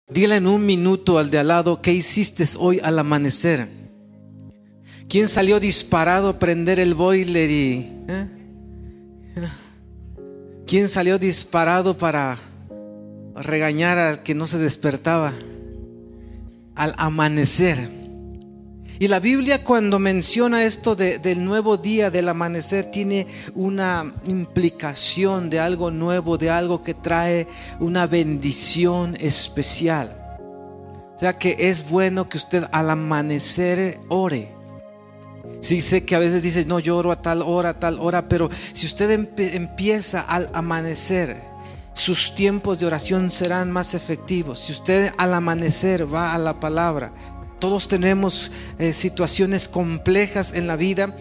Dile en un minuto al de al lado: ¿qué hiciste hoy al amanecer? ¿Quién salió disparado a prender el boiler ¿Quién salió disparado para regañar al que no se despertaba al amanecer? Y la Biblia, cuando menciona esto del nuevo día, del amanecer, tiene una implicación de algo nuevo, de algo que trae una bendición especial. O sea que es bueno que usted al amanecer ore. Sí, sé que a veces dice: no, yo oro a tal hora, pero si usted empieza al amanecer, sus tiempos de oración serán más efectivos. Si usted al amanecer va a la palabra. Todos tenemos situaciones complejas en la vida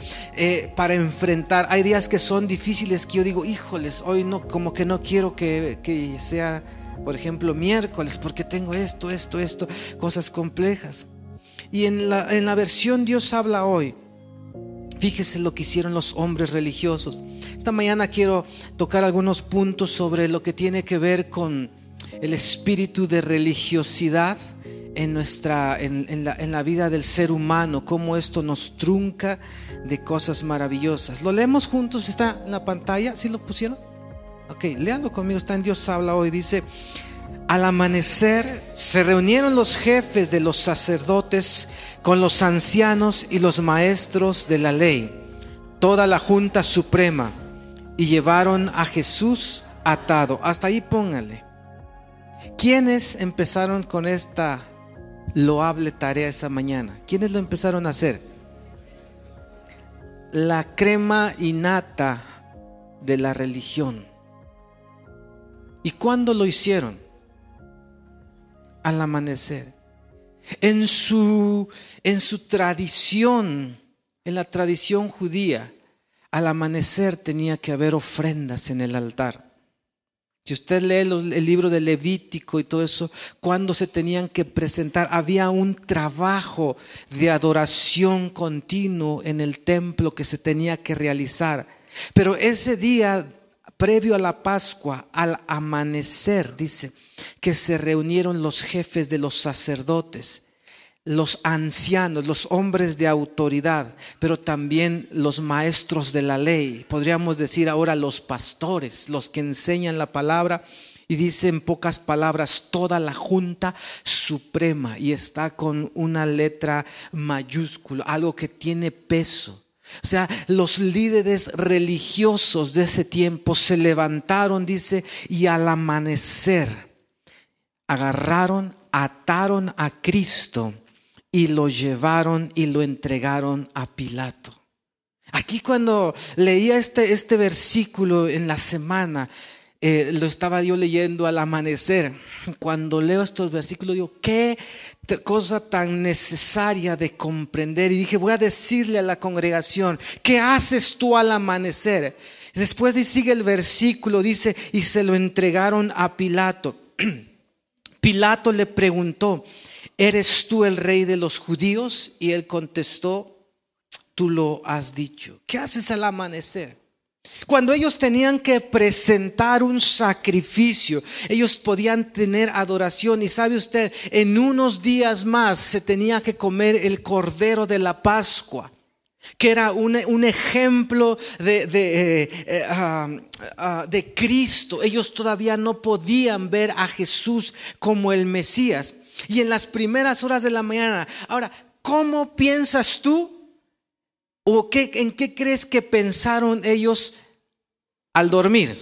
para enfrentar. Hay días que son difíciles, que yo digo: híjoles, hoy no, como que no quiero que sea, por ejemplo, miércoles, porque tengo esto, cosas complejas. Y en la versión Dios habla hoy, fíjese lo que hicieron los hombres religiosos. Esta mañana quiero tocar algunos puntos sobre lo que tiene que ver con el espíritu de religiosidad en la vida del ser humano, cómo esto nos trunca de cosas maravillosas. Lo leemos juntos, está en la pantalla. ¿Sí lo pusieron? Ok, léanlo conmigo, está en Dios habla hoy. Dice: al amanecer se reunieron los jefes de los sacerdotes con los ancianos y los maestros de la ley, toda la junta suprema, y llevaron a Jesús atado. Hasta ahí póngale. ¿Quiénes empezaron con esta loable tarea esa mañana? ¿Quiénes lo empezaron a hacer? La crema innata de la religión. ¿Y cuándo lo hicieron? Al amanecer. En su tradición, en la tradición judía, al amanecer tenía que haber ofrendas en el altar. Si usted lee el libro de Levítico y todo eso, cuando se tenían que presentar, había un trabajo de adoración continuo en el templo que se tenía que realizar. Pero ese día, previo a la Pascua, al amanecer, dice que se reunieron los jefes de los sacerdotes, los ancianos, los hombres de autoridad, pero también los maestros de la ley. Podríamos decir ahora los pastores, los que enseñan la palabra. Y dice en pocas palabras: toda la junta suprema, y está con una letra mayúscula, algo que tiene peso. O sea, los líderes religiosos de ese tiempo se levantaron, dice, y al amanecer agarraron, ataron a Cristo y lo llevaron y lo entregaron a Pilato. Aquí, cuando leía este versículo en la semana, lo estaba yo leyendo al amanecer. Cuando leo estos versículos digo: qué cosa tan necesaria de comprender. Y dije: voy a decirle a la congregación: ¿qué haces tú al amanecer? Después sigue el versículo, dice: y se lo entregaron a Pilato. Pilato le preguntó: ¿eres tú el rey de los judíos? Y él contestó: tú lo has dicho. ¿Qué haces al amanecer? Cuando ellos tenían que presentar un sacrificio, ellos podían tener adoración. Y sabe usted, en unos días más se tenía que comer el cordero de la Pascua, que era un ejemplo de Cristo. Ellos todavía no podían ver a Jesús como el Mesías. Y en las primeras horas de la mañana. Ahora, ¿cómo piensas tú? ¿O en qué crees que pensaron ellos al dormir?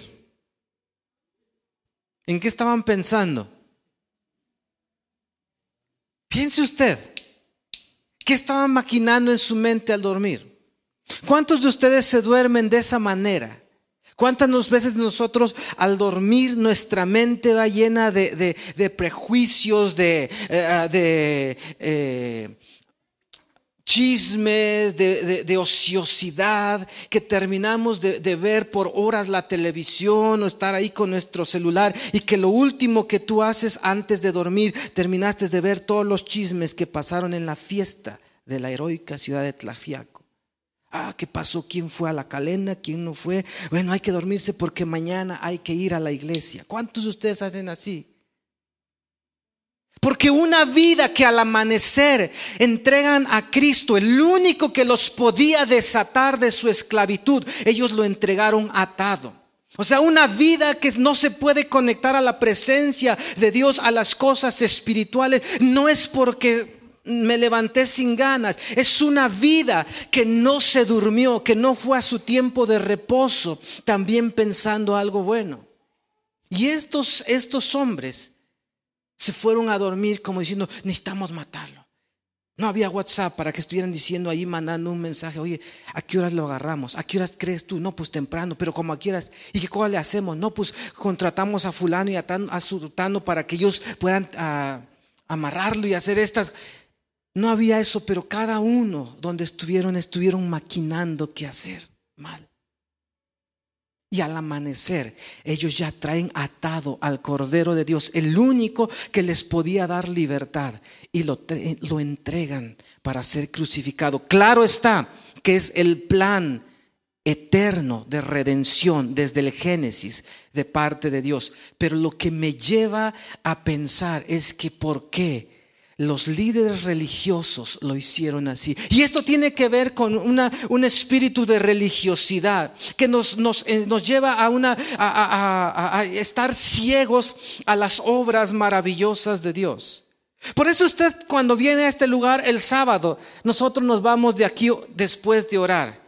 ¿En qué estaban pensando? Piense usted. ¿Qué estaban maquinando en su mente al dormir? ¿Cuántos de ustedes se duermen de esa manera? ¿Cuántas veces nosotros al dormir nuestra mente va llena de prejuicios, de chismes, de ociosidad, que terminamos de ver por horas la televisión o estar ahí con nuestro celular, y que lo último que tú haces antes de dormir, terminaste de ver todos los chismes que pasaron en la fiesta de la heroica ciudad de Tlaxiaco? ¿Qué pasó? ¿Quién fue a la calenda? ¿Quién no fue? Bueno, hay que dormirse porque mañana hay que ir a la iglesia. ¿Cuántos de ustedes hacen así? Porque una vida que al amanecer entregan a Cristo, el único que los podía desatar de su esclavitud, ellos lo entregaron atado. O sea, una vida que no se puede conectar a la presencia de Dios, a las cosas espirituales, no es porque me levanté sin ganas. Es una vida que no se durmió, que no fue a su tiempo de reposo, también pensando algo bueno. Y estos hombres se fueron a dormir como diciendo, necesitamos matarlo. No había WhatsApp para que estuvieran diciendo ahí, mandando un mensaje, oye, ¿a qué horas lo agarramos? ¿A qué horas crees tú? No, pues temprano, pero como a qué horas. ¿Y qué cosa le hacemos? No, pues contratamos a fulano y a sultano para que ellos puedan amarrarlo y hacer estas. No había eso, pero cada uno donde estuvieron maquinando qué hacer mal. Y al amanecer, ellos ya traen atado al Cordero de Dios, el único que les podía dar libertad, y lo entregan para ser crucificado. Claro está que es el plan eterno de redención desde el Génesis de parte de Dios. Pero lo que me lleva a pensar es que ¿por qué los líderes religiosos lo hicieron así? Y esto tiene que ver con un espíritu de religiosidad que nos lleva a estar ciegos a las obras maravillosas de Dios. Por eso usted, cuando viene a este lugar el sábado, nosotros nos vamos de aquí después de orar.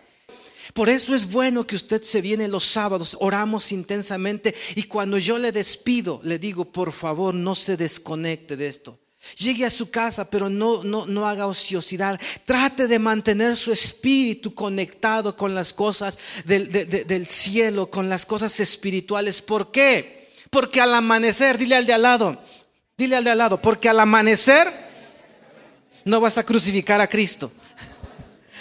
Por eso es bueno que usted se viene los sábados, oramos intensamente, y cuando yo le despido, le digo, por favor, no se desconecte de esto. Llegue a su casa, pero no haga ociosidad. Trate de mantener su espíritu conectado con las cosas del cielo, con las cosas espirituales. ¿Por qué? Porque al amanecer, dile al de al lado, porque al amanecer no vas a crucificar a Cristo.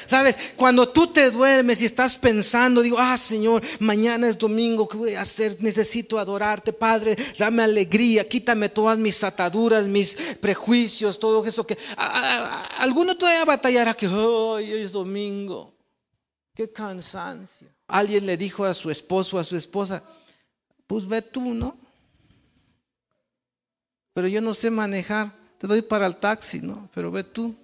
¿Sabes? Cuando tú te duermes y estás pensando, digo, Señor, mañana es domingo, ¿qué voy a hacer? Necesito adorarte, Padre, dame alegría, quítame todas mis ataduras, mis prejuicios, todo eso que alguno todavía batallará que hoy es domingo. Qué cansancio. Alguien le dijo a su esposo o a su esposa, pues ve tú, ¿no? Pero yo no sé manejar, te doy para el taxi, ¿no? Pero ve tú.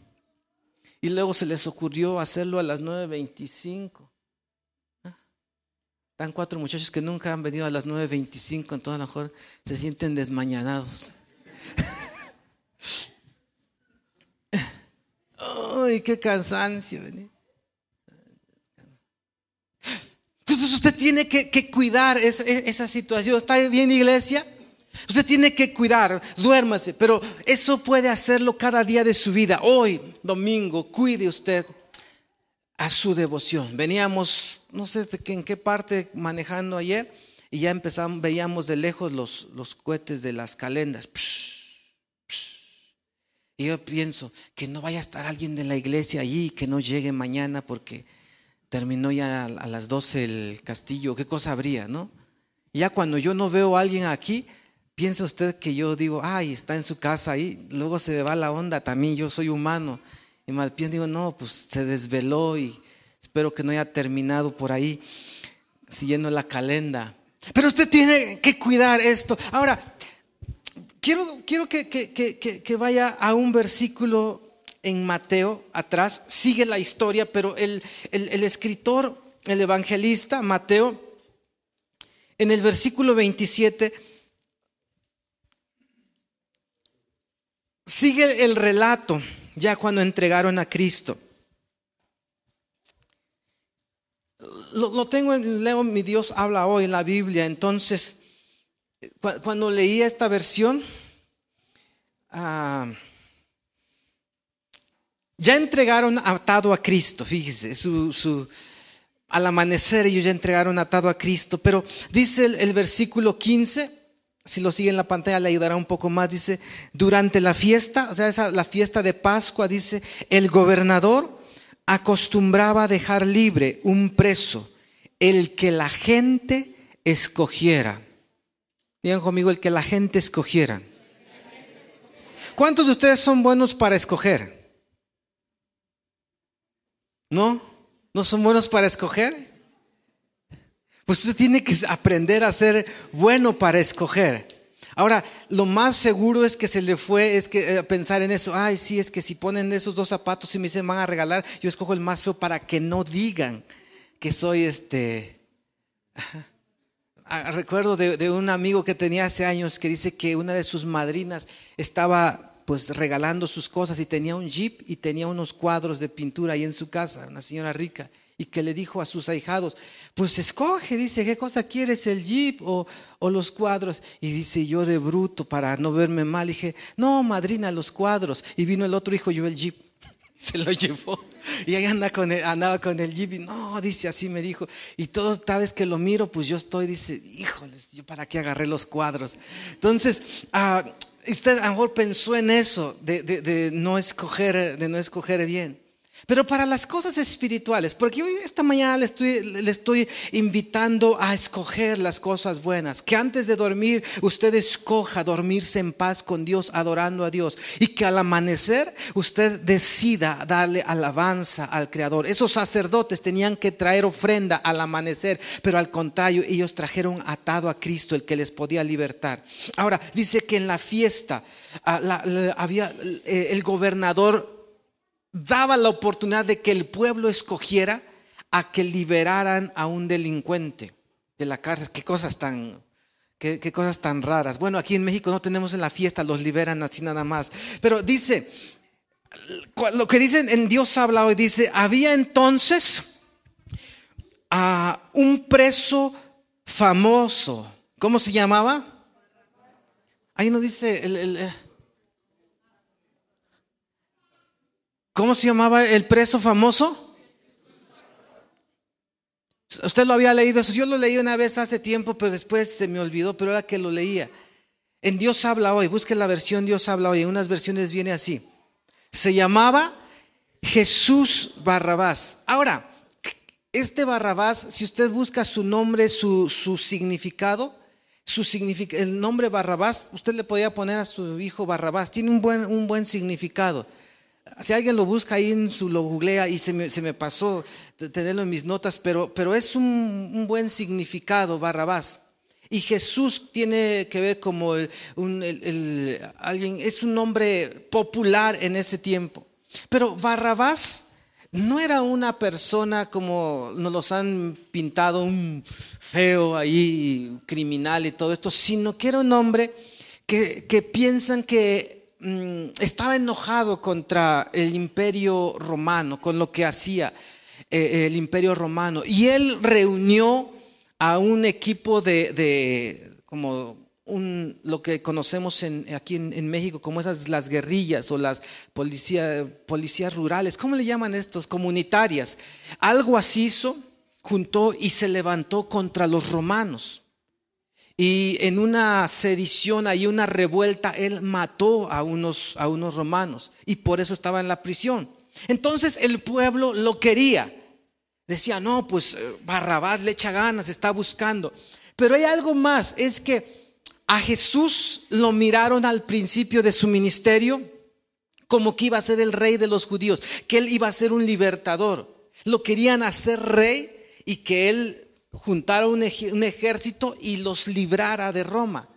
Y luego se les ocurrió hacerlo a las 9:25. Están 4 muchachos que nunca han venido a las 9:25, entonces a lo mejor se sienten desmañanados. ¡Ay, qué cansancio! Entonces usted tiene que cuidar esa situación. ¿Está bien, iglesia? Usted tiene que cuidar, duérmase, pero eso puede hacerlo cada día de su vida. Hoy, domingo, cuide usted a su devoción. Veníamos, no sé en qué parte manejando ayer, y ya veíamos de lejos los cohetes de las calendas. Y yo pienso que no vaya a estar alguien de la iglesia allí, que no llegue mañana porque terminó ya a las 12 el castillo. ¿Qué cosa habría, no? Ya cuando yo no veo a alguien aquí, piensa usted que yo digo, está en su casa ahí, luego se me va la onda también, yo soy humano. Y mal pienso, digo, no, pues se desveló y espero que no haya terminado por ahí siguiendo la calenda. Pero usted tiene que cuidar esto. Ahora, quiero que vaya a un versículo en Mateo atrás, sigue la historia, pero el escritor, el evangelista Mateo, en el versículo 27, sigue el relato ya cuando entregaron a Cristo. Lo tengo leo Mi Dios habla hoy en la Biblia. Entonces, cuando leía esta versión, ya entregaron atado a Cristo. Fíjese, al amanecer ellos ya entregaron atado a Cristo. Pero dice el versículo 15. Si lo sigue en la pantalla le ayudará un poco más. Dice, durante la fiesta, o sea, la fiesta de Pascua, dice, el gobernador acostumbraba a dejar libre un preso, el que la gente escogiera. Digan conmigo, el que la gente escogiera. ¿Cuántos de ustedes son buenos para escoger? ¿No? ¿No son buenos para escoger? Pues usted tiene que aprender a ser bueno para escoger. Ahora, lo más seguro es que se le fue, es que pensar en eso. Ay, sí, es que si ponen esos 2 zapatos y me dicen van a regalar, yo escojo el más feo para que no digan que soy Recuerdo de un amigo que tenía hace años que dice que una de sus madrinas estaba pues regalando sus cosas y tenía un jeep y tenía unos cuadros de pintura ahí en su casa, una señora rica, y que le dijo a sus ahijados, pues escoge, dice, ¿qué cosa quieres, el jeep o los cuadros? Y dice, yo de bruto para no verme mal, dije, no, madrina, los cuadros. Y vino el otro hijo, yo el jeep. Se lo llevó y ahí andaba con el jeep y no, dice, así me dijo. Y cada vez que lo miro, pues yo estoy, dice, híjoles, yo para qué agarré los cuadros. Entonces, usted a lo mejor pensó en eso, de no escoger bien. Pero para las cosas espirituales, porque hoy esta mañana le estoy invitando a escoger las cosas buenas, que antes de dormir usted escoja dormirse en paz con Dios, adorando a Dios, y que al amanecer usted decida darle alabanza al Creador. Esos sacerdotes tenían que traer ofrenda al amanecer, pero al contrario, ellos trajeron atado a Cristo, el que les podía libertar. Ahora, dice que en la fiesta había el gobernador daba la oportunidad de que el pueblo escogiera a que liberaran a un delincuente de la cárcel. Qué cosas tan raras. Bueno, aquí en México no tenemos en la fiesta, los liberan así nada más. Pero dice, lo que dicen en Dios habla hoy, dice, había entonces un preso famoso. ¿Cómo se llamaba? Ahí no dice ¿cómo se llamaba el preso famoso? Usted lo había leído eso. Yo lo leí una vez hace tiempo, pero después se me olvidó, pero era que lo leía. En Dios habla hoy, busque la versión Dios habla hoy. En unas versiones viene así. Se llamaba Jesús Barrabás. Ahora, este Barrabás, si usted busca su nombre, su significado, el nombre Barrabás, usted le podía poner a su hijo Barrabás. Tiene un buen significado. Si alguien lo busca ahí, lo googlea y se me pasó tenerlo en mis notas, pero es un buen significado, Barrabás. Y Jesús tiene que ver como alguien, es un nombre popular en ese tiempo. Pero Barrabás no era una persona como nos los han pintado, un feo ahí, criminal y todo esto, sino que era un hombre que piensan que estaba enojado contra el imperio romano, con lo que hacía el imperio romano, y él reunió a un equipo lo que conocemos aquí en México como las guerrillas o las policías rurales. ¿Cómo le llaman estos? Comunitarias. Algo así hizo, juntó y se levantó contra los romanos. Y en una sedición, ahí una revuelta, él mató a unos romanos y por eso estaba en la prisión. Entonces el pueblo lo quería. Decía, no, pues Barrabás le echa ganas, está buscando. Pero hay algo más, es que a Jesús lo miraron al principio de su ministerio como que iba a ser el rey de los judíos, que él iba a ser un libertador. Lo querían hacer rey y que él juntara un ejército y los librara de Roma.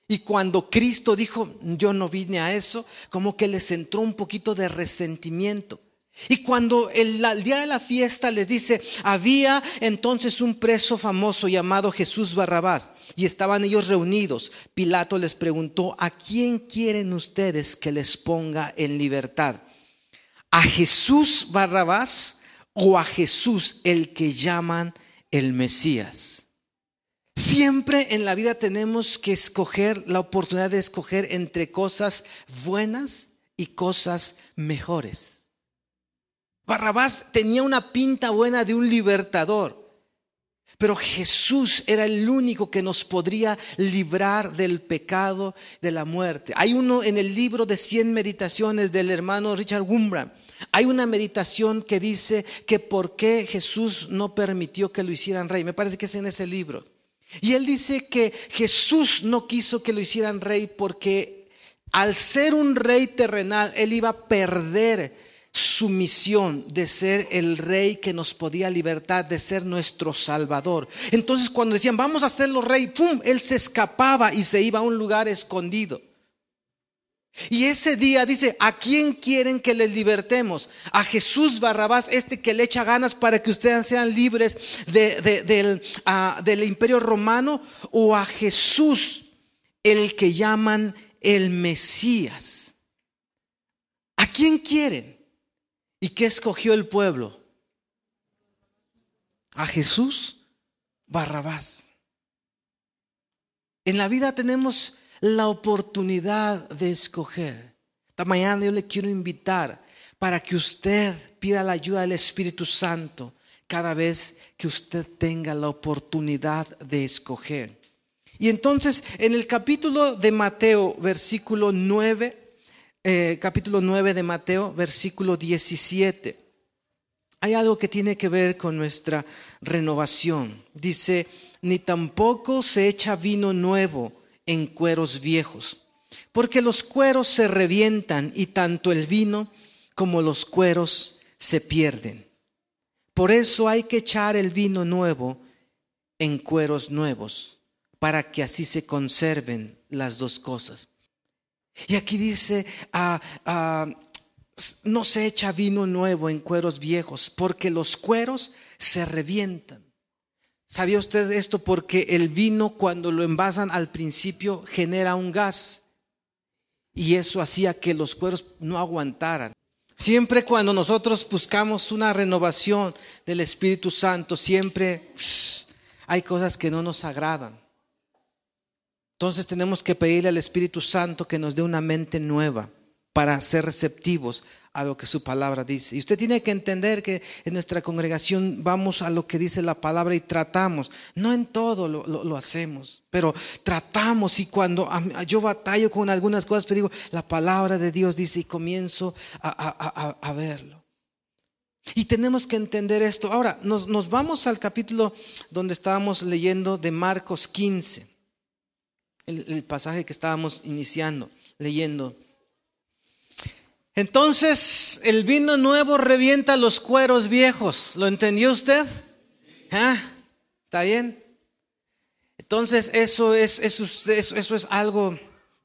Y cuando Cristo dijo, yo no vine a eso, como que les entró un poquito de resentimiento. Y cuando el día de la fiesta les dice, había entonces un preso famoso llamado Jesús Barrabás, y estaban ellos reunidos. Pilato les preguntó, ¿a quién quieren ustedes que les ponga en libertad? ¿A Jesús Barrabás o a Jesús el que llaman el Mesías? Siempre en la vida tenemos que escoger, la oportunidad de escoger entre cosas buenas y cosas mejores. Barrabás tenía una pinta buena de un libertador, pero Jesús era el único que nos podría librar del pecado, de la muerte. Hay uno en el libro de 100 meditaciones del hermano Richard Wurmbrand. Hay una meditación que dice que por qué Jesús no permitió que lo hicieran rey. Me parece que es en ese libro. Y él dice que Jesús no quiso que lo hicieran rey porque al ser un rey terrenal, él iba a perder su misión de ser el rey que nos podía libertar, de ser nuestro salvador. Entonces cuando decían vamos a hacerlo rey, ¡pum!, él se escapaba y se iba a un lugar escondido. Y ese día dice: ¿a quién quieren que les libertemos? ¿A Jesús Barrabás, este que le echa ganas para que ustedes sean libres del imperio romano? ¿O a Jesús, el que llaman el Mesías? ¿A quién quieren? ¿Y qué escogió el pueblo? A Jesús Barrabás. En la vida tenemos la oportunidad de escoger. Esta mañana yo le quiero invitar para que usted pida la ayuda del Espíritu Santo cada vez que usted tenga la oportunidad de escoger. Y entonces en el capítulo de Mateo, versículo 9, capítulo 9 de Mateo, versículo 17, hay algo que tiene que ver con nuestra renovación. Dice: ni tampoco se echa vino nuevo en cueros viejos, porque los cueros se revientan y tanto el vino como los cueros se pierden. Por eso hay que echar el vino nuevo en cueros nuevos, para que así se conserven las dos cosas. Y aquí dice: no se echa vino nuevo en cueros viejos, porque los cueros se revientan. ¿Sabía usted esto? Porque el vino, cuando lo envasan al principio, genera un gas, y eso hacía que los cueros no aguantaran. Siempre cuando nosotros buscamos una renovación del Espíritu Santo, siempre hay cosas que no nos agradan. Entonces tenemos que pedirle al Espíritu Santo que nos dé una mente nueva para ser receptivos a lo que su palabra dice. Y usted tiene que entender que en nuestra congregación vamos a lo que dice la palabra y tratamos. No en todo lo hacemos, pero tratamos. Y cuando yo batallo con algunas cosas, pero digo, la palabra de Dios dice, y comienzo a verlo. Y tenemos que entender esto. Ahora nos vamos al capítulo donde estábamos leyendo de Marcos 15, el pasaje que estábamos iniciando leyendo. Entonces el vino nuevo revienta los cueros viejos. ¿Lo entendió usted? ¿Está bien? Entonces eso es algo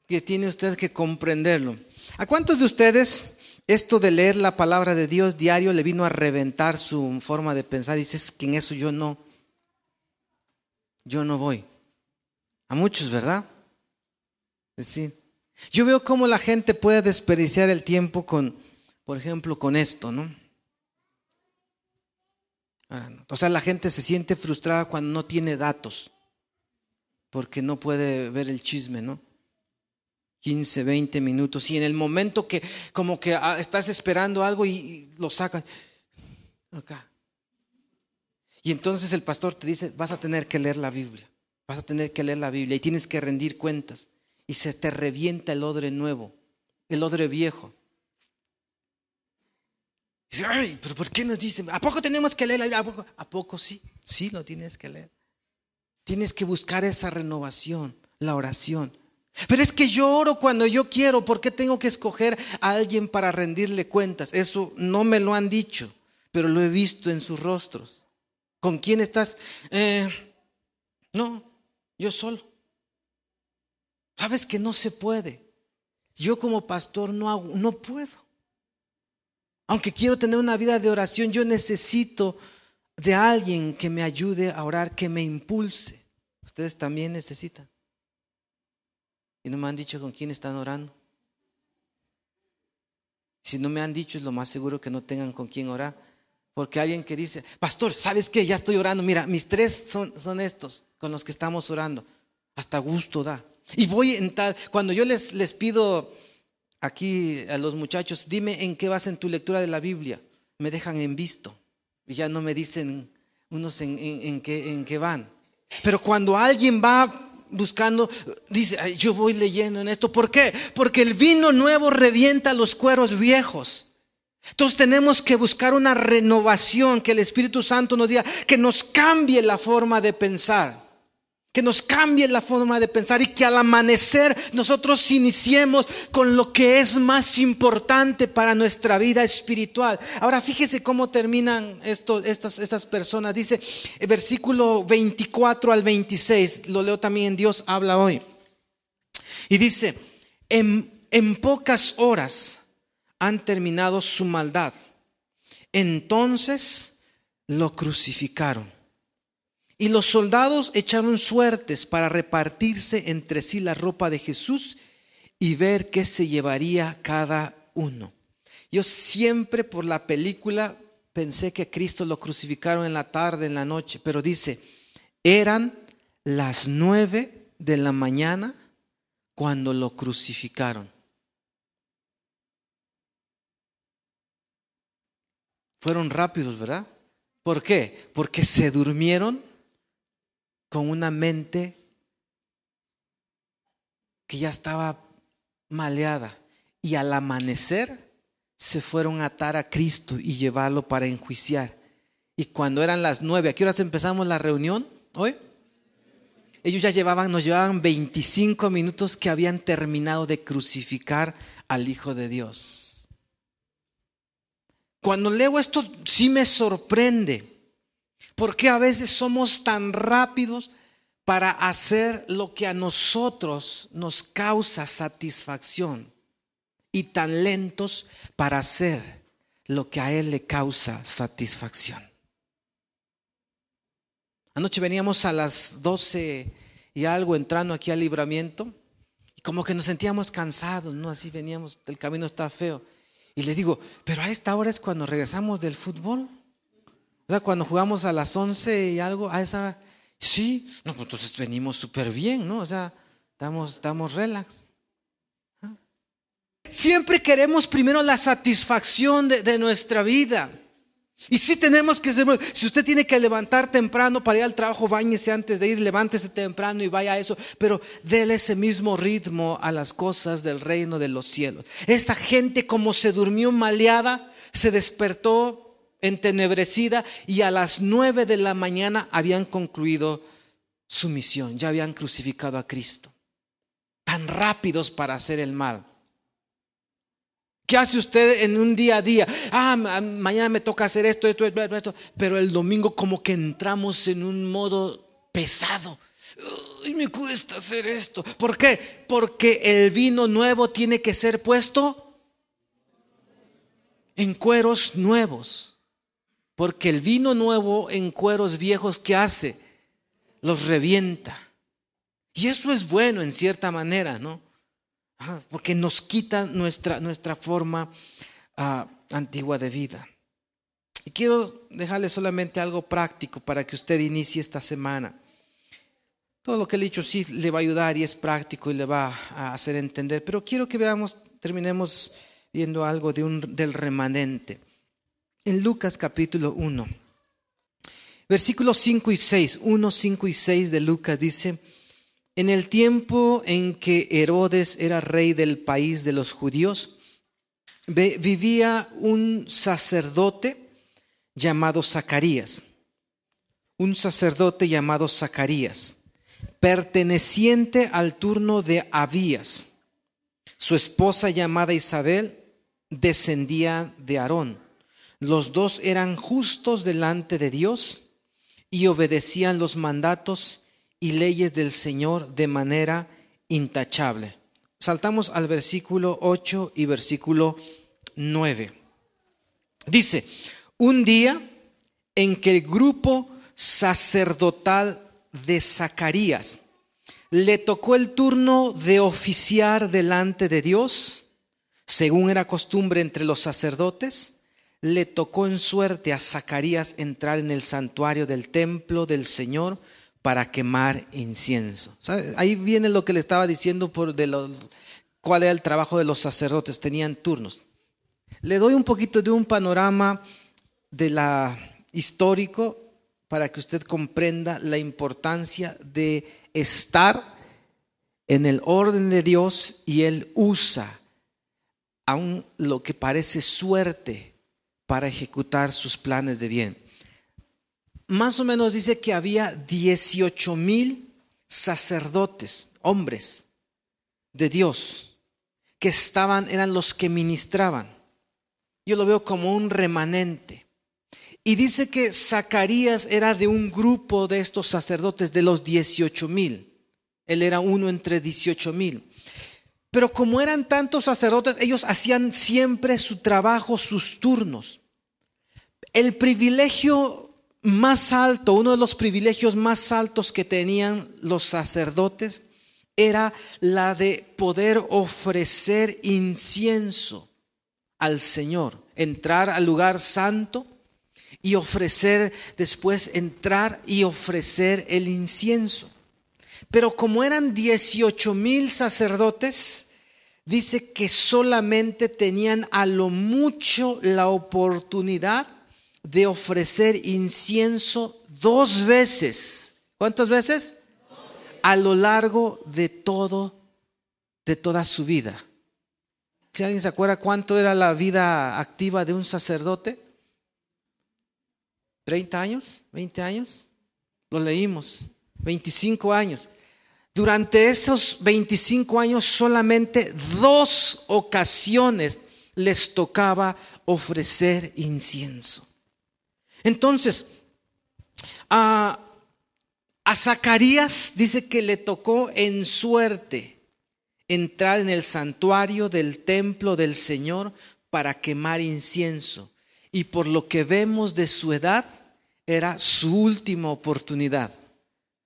que tiene usted que comprenderlo. ¿A cuántos de ustedes esto de leer la palabra de Dios diario le vino a reventar su forma de pensar? Dices que en eso yo no voy. A muchos, ¿verdad? Sí. Yo veo cómo la gente puede desperdiciar el tiempo por ejemplo, con esto, ¿no? O sea, la gente se siente frustrada cuando no tiene datos, porque no puede ver el chisme, ¿no? 15, 20 minutos, y en el momento que como que estás esperando algo y lo sacan acá. Y entonces el pastor te dice: vas a tener que leer la Biblia, vas a tener que leer la Biblia y tienes que rendir cuentas. Y se te revienta el odre nuevo, el odre viejo. Y dice: ay, pero ¿por qué nos dicen? ¿A poco tenemos que leer la Biblia? ¿A poco sí? Sí, lo tienes que leer. Tienes que buscar esa renovación, la oración. Pero es que yo oro cuando yo quiero. ¿Por qué tengo que escoger a alguien para rendirle cuentas? Eso no me lo han dicho, pero lo he visto en sus rostros. ¿Con quién estás? No, yo solo. ¿Sabes que no se puede? Yo como pastor no puedo. Aunque quiero tener una vida de oración, yo necesito de alguien que me ayude a orar, que me impulse. Ustedes también necesitan. Y no me han dicho con quién están orando. Si no me han dicho, es lo más seguro que no tengan con quién orar. Porque alguien que dice: pastor, ¿sabes qué? Ya estoy orando. Mira, mis 3 son estos con los que estamos orando. Hasta gusto da. Y voy en tal, cuando yo les pido aquí a los muchachos: dime en qué vas en tu lectura de la Biblia, me dejan en visto. Y ya no me dicen unos en qué van. Pero cuando alguien va buscando, dice: ay, yo voy leyendo en esto. ¿Por qué? Porque el vino nuevo revienta los cueros viejos. Entonces tenemos que buscar una renovación, que el Espíritu Santo nos diga, que nos cambie la forma de pensar. que nos cambie la forma de pensar y que al amanecer nosotros iniciemos con lo que es más importante para nuestra vida espiritual. Ahora fíjese cómo terminan estas personas. Dice el versículo 24 al 26, lo leo también en Dios Habla Hoy. Y dice, en pocas horas han terminado su maldad. Entonces lo crucificaron. Y los soldados echaron suertes para repartirse entre sí la ropa de Jesús y ver qué se llevaría cada uno. Yo siempre por la película pensé que Cristo lo crucificaron en la tarde, en la noche, pero dice, eran las 9 de la mañana cuando lo crucificaron. Fueron rápidos, ¿verdad? ¿Por qué? Porque se durmieron con una mente que ya estaba maleada, y al amanecer se fueron a atar a Cristo y llevarlo para enjuiciar. Y cuando eran las 9, ¿a qué horas empezamos la reunión hoy? Ellos ya nos llevaban 25 minutos que habían terminado de crucificar al Hijo de Dios. Cuando leo esto sí me sorprende. ¿Por qué a veces somos tan rápidos para hacer lo que a nosotros nos causa satisfacción y tan lentos para hacer lo que a Él le causa satisfacción? Anoche veníamos a las 12 y algo entrando aquí al Libramiento y como que nos sentíamos cansados, ¿no? Así veníamos, el camino está feo. Y le digo, pero a esta hora es cuando regresamos del fútbol. O sea, cuando jugamos a las 11 y algo, a esa hora, sí, no, pues entonces venimos súper bien, ¿no? O sea, estamos relax. ¿Ah? Siempre queremos primero la satisfacción de nuestra vida. Y sí tenemos que ser, si usted tiene que levantar temprano para ir al trabajo, báñese antes de ir, levántese temprano y vaya a eso, pero déle ese mismo ritmo a las cosas del reino de los cielos. Esta gente, como se durmió maleada, se despertó entenebrecida y a las 9 de la mañana habían concluido su misión, ya habían crucificado a Cristo. Tan rápidos para hacer el mal. ¿Qué hace usted en un día a día? Mañana me toca hacer esto, pero el domingo como que entramos en un modo pesado. Y me cuesta hacer esto. ¿Por qué? Porque el vino nuevo tiene que ser puesto en cueros nuevos. Porque el vino nuevo en cueros viejos, ¿qué hace? Los revienta. Y eso es bueno en cierta manera, ¿no? Porque nos quita nuestra forma antigua de vida. Y quiero dejarle solamente algo práctico para que usted inicie esta semana. Todo lo que he dicho sí le va a ayudar y es práctico y le va a hacer entender. Pero quiero que terminemos viendo algo del remanente. En Lucas capítulo 1, versículos 5 y 6, 1, 5 y 6 de Lucas dice: en el tiempo en que Herodes era rey del país de los judíos, vivía un sacerdote llamado Zacarías. Un sacerdote llamado Zacarías, perteneciente al turno de Abías. Su esposa llamada Isabel descendía de Aarón. Los dos eran justos delante de Dios y obedecían los mandatos y leyes del Señor de manera intachable. Saltamos al versículo 8 y versículo 9. Dice: un día en que el grupo sacerdotal de Zacarías le tocó el turno de oficiar delante de Dios, según era costumbre entre los sacerdotes, le tocó en suerte a Zacarías entrar en el santuario del templo del Señor para quemar incienso. ¿Sabe? Ahí viene lo que le estaba diciendo cuál era el trabajo de los sacerdotes. Tenían turnos. Le doy un poquito de un panorama histórico para que usted comprenda la importancia de estar en el orden de Dios, y Él usa aún lo que parece suerte para ejecutar sus planes de bien. Más o menos dice que había 18,000 sacerdotes, hombres de Dios, que eran los que ministraban. Yo lo veo como un remanente. Y dice que Zacarías era de un grupo de estos sacerdotes, de los 18,000. Él era uno entre 18,000. Pero como eran tantos sacerdotes, ellos hacían siempre su trabajo, sus turnos. El privilegio más alto, uno de los privilegios más altos que tenían los sacerdotes, era la de poder ofrecer incienso al Señor. Entrar al lugar santo y ofrecer, después entrar y ofrecer el incienso. Pero como eran 18,000 sacerdotes, dice que solamente tenían a lo mucho la oportunidad de ofrecer incienso 2 veces. ¿Cuántas veces? A lo largo de toda su vida. Si alguien se acuerda cuánto era la vida activa de un sacerdote, 30 años, 20 años, lo leímos, 25 años. Durante esos 25 años solamente 2 ocasiones les tocaba ofrecer incienso. Entonces, a Zacarías dice que le tocó en suerte entrar en el santuario del templo del Señor para quemar incienso. Y por lo que vemos de su edad, era su última oportunidad.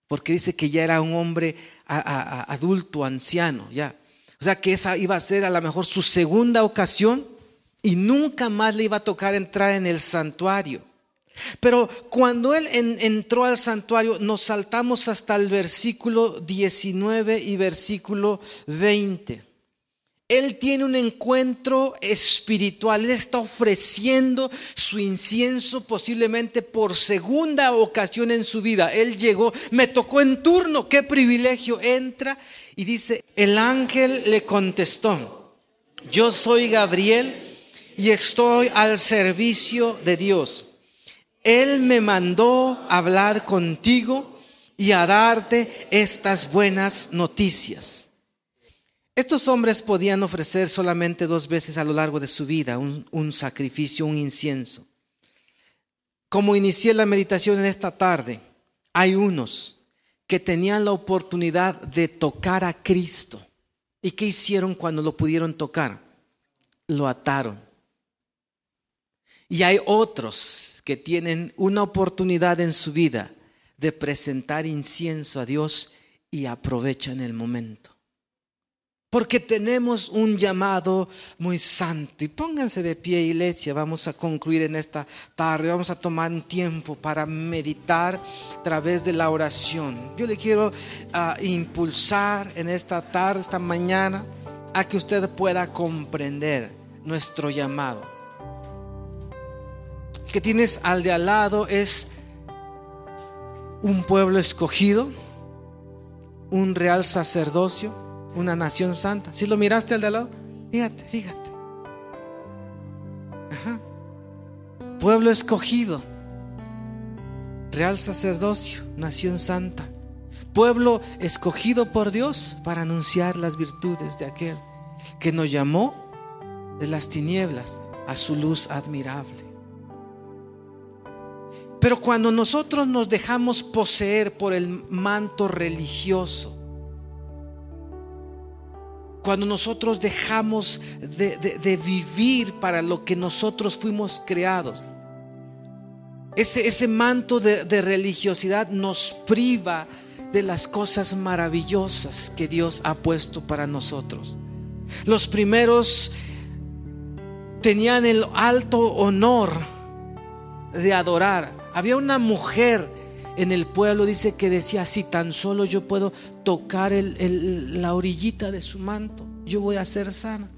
Porque dice que ya era un hombre adulto, anciano, ya. O sea que esa iba a ser a lo mejor su segunda ocasión y nunca más le iba a tocar entrar en el santuario. Pero cuando él entró al santuario, nos saltamos hasta el versículo 19 y versículo 20. Él tiene un encuentro espiritual. Él está ofreciendo su incienso posiblemente por segunda ocasión en su vida. Él llegó, me tocó en turno, qué privilegio. Entra y dice, el ángel le contestó, yo soy Gabriel y estoy al servicio de Dios. Él me mandó a hablar contigo y a darte estas buenas noticias. Estos hombres podían ofrecer solamente 2 veces a lo largo de su vida un sacrificio, un incienso. Como inicié la meditación en esta tarde, hay unos que tenían la oportunidad de tocar a Cristo. ¿Y qué hicieron cuando lo pudieron tocar? Lo ataron. Y hay otros que tienen una oportunidad en su vida de presentar incienso a Dios y aprovechan el momento. Porque tenemos un llamado muy santo. Y pónganse de pie, iglesia. Vamos a concluir en esta tarde. Vamos a tomar un tiempo para meditar a través de la oración. Yo le quiero impulsar en esta tarde, esta mañana, a que usted pueda comprender nuestro llamado. El que tienes al de al lado es un pueblo escogido, un real sacerdocio, una nación santa. ¿Sí lo miraste al de al lado? Fíjate. Ajá. Pueblo escogido, real sacerdocio, nación santa. Pueblo escogido por Dios para anunciar las virtudes de aquel que nos llamó de las tinieblas a su luz admirable. Pero cuando nosotros nos dejamos poseer por el manto religioso, cuando nosotros dejamos de vivir para lo que nosotros fuimos creados, ese manto de religiosidad nos priva de las cosas maravillosas que Dios ha puesto para nosotros. Los primeros tenían el alto honor de adorar. Había una mujer en el pueblo, dice que decía, si tan solo yo puedo tocar la orillita de su manto, yo voy a ser sana.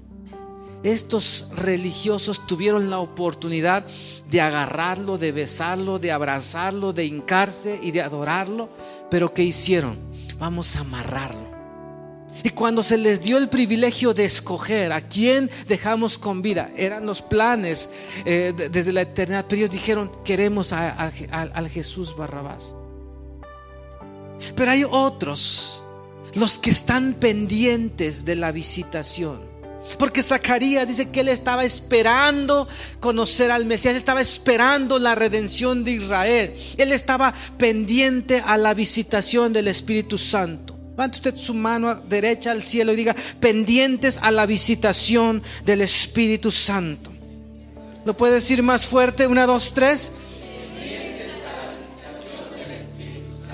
Estos religiosos tuvieron la oportunidad de agarrarlo, de besarlo, de abrazarlo, de hincarse y de adorarlo. Pero ¿qué hicieron? Vamos a amarrarlo. Y cuando se les dio el privilegio de escoger a quién dejamos con vida, eran los planes desde la eternidad, pero ellos dijeron, queremos al Jesús Barrabás. Pero hay otros, los que están pendientes de la visitación. Porque Zacarías dice que él estaba esperando conocer al Mesías, estaba esperando la redención de Israel. Él estaba pendiente a la visitación del Espíritu Santo. Levante usted su mano derecha al cielo y diga: pendientes a la visitación del Espíritu Santo. ¿Lo puede decir más fuerte? 1, 2, 3.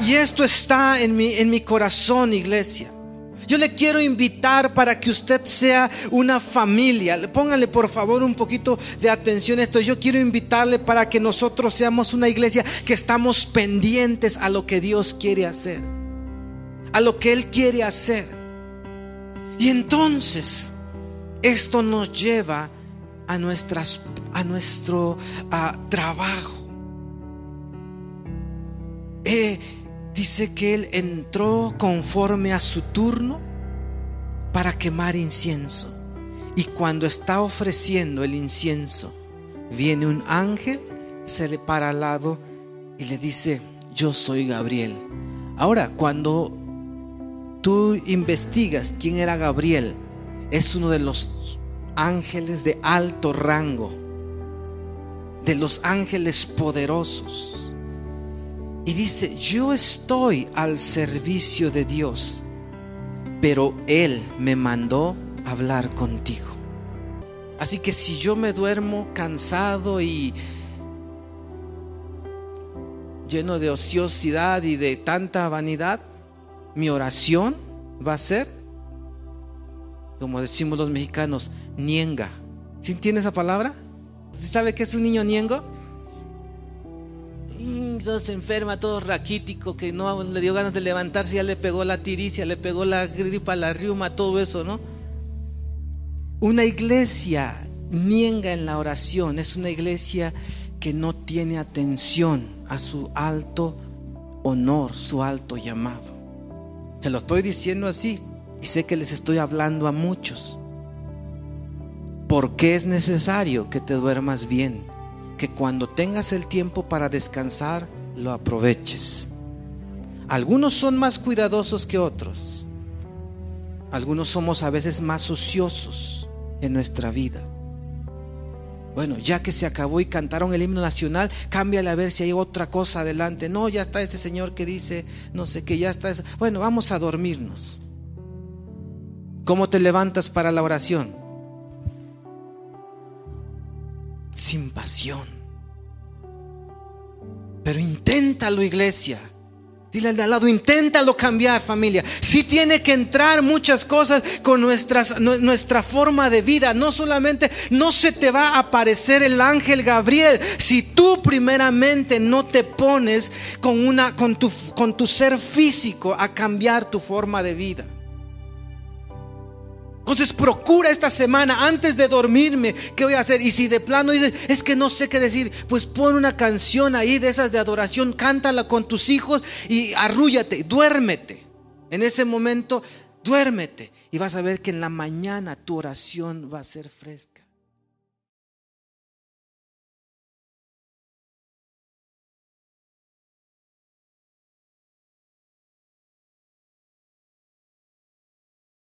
Y esto está en mi corazón, iglesia. Yo le quiero invitar para que usted sea una familia. Póngale por favor un poquito de atención a esto. Yo quiero invitarle para que nosotros seamos una iglesia que estamos pendientes a lo que Dios quiere hacer, a lo que Él quiere hacer. Y entonces esto nos lleva a nuestro trabajo. Dice que él entró conforme a su turno para quemar incienso. Y cuando está ofreciendo el incienso, viene un ángel, se le para al lado y le dice: yo soy Gabriel. Ahora, cuando tú investigas quién era Gabriel, es uno de los ángeles de alto rango, de los ángeles poderosos. Y dice: yo estoy al servicio de Dios, pero Él me mandó a hablar contigo. Así que si yo me duermo cansado y lleno de ociosidad y de tanta vanidad, mi oración va a ser, como decimos los mexicanos, ñenga. ¿Sí entiende esa palabra? ¿Sí sabe qué es un niño ñengo? Todo se enferma, todo raquítico, que no le dio ganas de levantarse, ya le pegó la tiricia, le pegó la gripa, la riuma, todo eso, ¿no? Una iglesia ñenga en la oración es una iglesia que no tiene atención a su alto honor, su alto llamado. Se lo estoy diciendo así y sé que les estoy hablando a muchos. Porque es necesario que te duermas bien, que cuando tengas el tiempo para descansar, lo aproveches. Algunos son más cuidadosos que otros. Algunos somos a veces más ociosos en nuestra vida. Bueno, ya que se acabó y cantaron el himno nacional, cámbiale a ver si hay otra cosa adelante. No, ya está ese señor que dice no sé qué, ya está eso. Bueno, vamos a dormirnos. ¿Cómo te levantas para la oración? Sin pasión. Pero inténtalo, iglesia. Dile al de al lado: inténtalo cambiar, familia. Sí tiene que entrar muchas cosas con nuestra forma de vida. No solamente no se te va a aparecer el ángel Gabriel si tú primeramente no te pones con tu ser físico a cambiar tu forma de vida. Entonces procura esta semana, antes de dormirme, ¿qué voy a hacer? Y si de plano dices: es que no sé qué decir, pues pon una canción ahí de esas de adoración, cántala con tus hijos y arrúllate, duérmete. En ese momento, duérmete y vas a ver que en la mañana tu oración va a ser fresca.